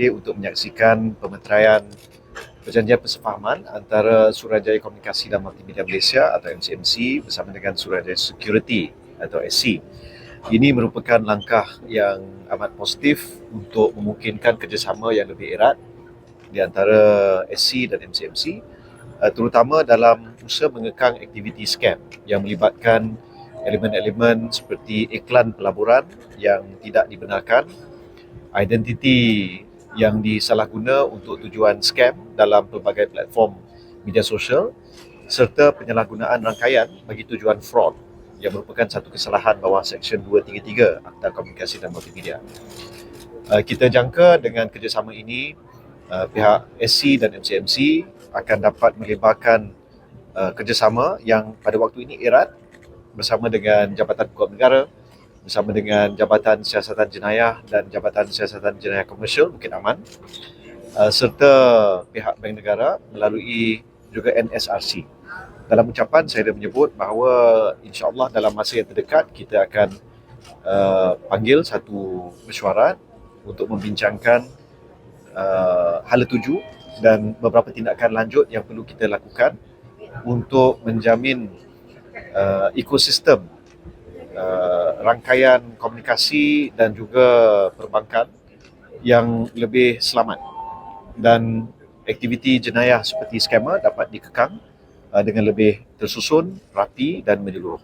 untuk menyaksikan pemeteraian perjanjian persefahaman antara Suruhanjaya Komunikasi dan Multimedia Malaysia atau MCMC bersama dengan Suruhanjaya Security atau SC. Ini merupakan langkah yang amat positif untuk memungkinkan kerjasama yang lebih erat di antara SC dan MCMC, terutama dalam usaha mengekang aktiviti scam yang melibatkan elemen-elemen seperti iklan pelaburan yang tidak dibenarkan, identiti yang disalahguna untuk tujuan scam dalam pelbagai platform media sosial, serta penyalahgunaan rangkaian bagi tujuan fraud yang merupakan satu kesalahan bawah Seksyen 233 Akta Komunikasi dan Multimedia. Kita jangka dengan kerjasama ini, pihak SC dan MCMC akan dapat melebarkan kerjasama yang pada waktu ini erat bersama dengan Jabatan Hukum Negara, bersama dengan Jabatan Siasatan Jenayah dan Jabatan Siasatan Jenayah Komersial Bukit Aman, serta pihak Bank Negara melalui juga NSRC. Dalam ucapan saya dah menyebut bahawa insya-Allah dalam masa yang terdekat kita akan panggil satu mesyuarat untuk membincangkan hala tuju dan beberapa tindakan lanjut yang perlu kita lakukan untuk menjamin ekosistem rangkaian komunikasi dan juga perbankan yang lebih selamat dan aktiviti jenayah seperti skamer dapat dikekang dengan lebih tersusun, rapi dan menyeluruh.